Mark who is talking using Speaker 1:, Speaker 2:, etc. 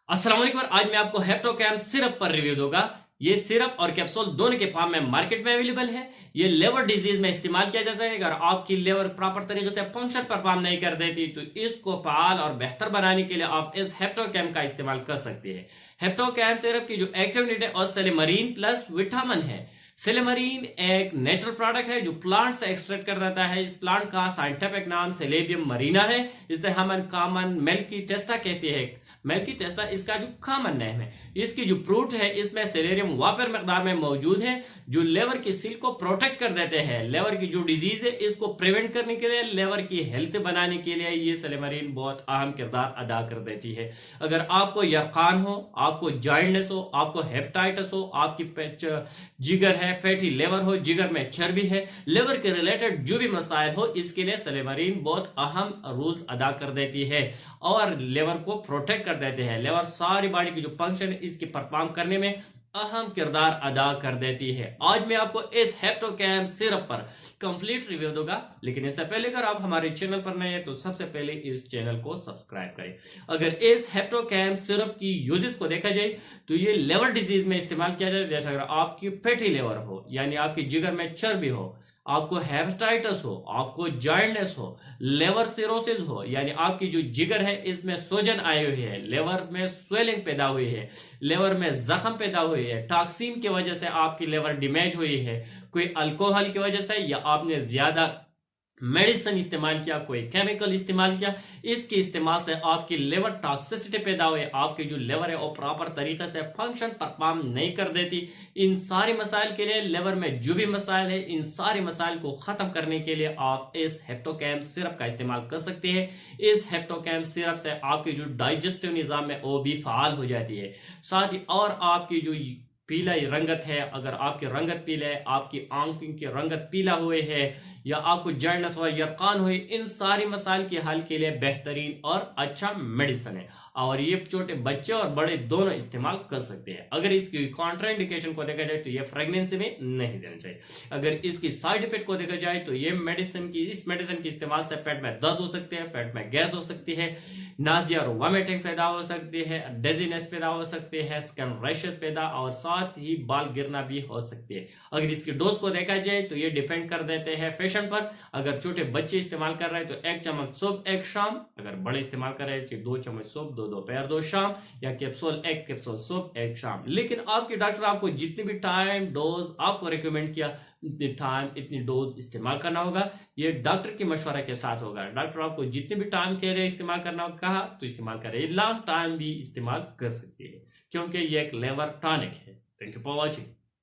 Speaker 1: अस्सलाम वालेकुम। आज मैं आपको हेप्टोकैम सिरप पर रिव्यू दूंगा। ये सिरप और कैप्सूल दोनों के फॉर्म में मार्केट में अवेलेबल है। ये लेवर डिजीज में इस्तेमाल किया जाता है। अगर आपकी लेवर प्रॉपर तरीके से फंक्शन परफॉर्म नहीं कर देती तो इसको फाल और बेहतर बनाने के लिए आप इस हेप्टोकैम का इस्तेमाल कर सकते हैं। हेप्टोकैम सिरप की जो एक्टिव इंग्रेडिएंट है और सेलेमरीन प्लस विटामिन है। सेलेमरीन एक नेचुरल प्रोडक्ट है जो प्लांट से एक्सट्रैक्ट कर देता है। इस प्लांट का साइंटिफिक नाम सेलेबियम मरीना है, जिसे हम कॉमन मिल्की टेस्टा कहते हैं। मिल्की टेस्टा इसका जो कॉमन नेम है। इसकी जो फ्रूट है इसमें सेलेनियम वापर मकदार में मौजूद है, जो लेवर की सील को प्रोटेक्ट कर देते हैं। लेवर की जो डिजीज है इसको प्रिवेंट करने के लिए, लेवर की हेल्थ बनाने के लिए ये सेलेमरीन बहुत अहम किरदार अदा कर देती है। अगर आपको यरकान हो, आपको जॉइंटनेस हो, आपको हेपेटाइटिस हो, आपकी जिगर है, फैटी लेवर हो, जिगर में चर्बी है, लेवर के रिलेटेड जो भी मसाइल हो, इसके लिए सेलेमरीन बहुत अहम रोल्स अदा कर देती है और लेवर को प्रोटेक्ट कर देते हैं। लेवर सारी बॉडी की जो फंक्शन है इसकी परफॉर्म करने में अहम किरदार अदा कर देती है। आज मैं आपको इस हेप्टोकैम सिरप पर कंप्लीट रिव्यू दूंगा, लेकिन इससे पहले अगर आप हमारे चैनल पर नए हैं तो सबसे पहले इस चैनल को सब्सक्राइब करें। अगर इस हेप्टोकैम सिरप की यूजेस को देखा जाए तो ये लेवर डिजीज में इस्तेमाल किया जाए। जैसे अगर आपकी फैटी लेवर हो, यानी आपकी जिगर में चर्बी हो, आपको हेपेटाइटिस हो, आपको जॉइंटनेस हो, लेवर सिरोसिस हो, यानी आपकी जो जिगर है इसमें सूजन आई हुई है, लेवर में स्वेलिंग पैदा हुई है, लेवर में जख्म पैदा हुई है, टॉक्सिन की वजह से आपकी लेवर डैमेज हुई है, कोई अल्कोहल की वजह से, या आपने ज्यादा मेडिसिन इस्तेमाल किया, कोई केमिकल इस्तेमाल किया, इसके इस्तेमाल से आपकी लेवर टॉक्सिसिटी पैदा हुई, आपकी जो लेवर है वो प्रॉपर तरीके से फंक्शन परफॉर्म नहीं कर देती। इन सारे मसाइल के लिए, लेवर में जो भी मसाइल है, इन सारे मसाइल को खत्म करने के लिए आप इस हेप्टोकैम सिरप का इस्तेमाल कर सकते हैं। इस हेप्टोकैम सिरप से आपकी जो डाइजेस्टिव निजाम है वो भी फाल हो जाती है। साथ ही और आपकी जो पीला रंगत है, अगर आपकी रंगत पीला है, आपकी आंखों की रंगत पीला हुए है, या आपको जर्नस हुआ, यरकान हुई, इन सारी मसाइल के हल के लिए बेहतरीन और अच्छा मेडिसिन है और ये छोटे बच्चे और बड़े दोनों इस्तेमाल कर सकते हैं। अगर इसकी कॉन्ट्राइंडिकेशन को देखा जाए तो ये प्रेगनेंसी में नहीं देना चाहिए। अगर इसकी साइड इफेक्ट को देखा जाए तो ये इस मेडिसिन के इस्तेमाल से पेट में दर्द हो सकते हैं, पेट में गैस हो सकती है, नाजिया और वॉमिटिंग पैदा हो सकती है, डेजीनेस पैदा हो सकती है, स्किन रैशेस पैदा और साथ ही बाल गिरना भी हो सकती है। अगर इसकी डोज को देखा जाए तो ये डिपेंड कर देते हैं फैशन पर। अगर छोटे बच्चे इस्तेमाल कर रहे हैं तो 1 चम्मच सुबह 1 शाम, अगर बड़े इस्तेमाल कर रहे हैं तो 2 चम्मच सुबह 2 दोपहर 2 शाम, या कैप्सूल 1 कैप्सूल सुबह 1 शाम। लेकिन आपके डॉक्टर आपको जितनी भी टाइम डोज आपको रिकमेंड किया, इतनी टाइम इतनी डोज इस्तेमाल करना होगा। ये डॉक्टर की मशवरा के साथ होगा। डॉक्टर आपको जितने भी टाइम के लिए इस्तेमाल करना कहा तो इस्तेमाल करें। लॉन्ग टाइम भी इस्तेमाल कर सकते हैं क्योंकि ये एक लेवर टॉनिक है। Thank you for watching.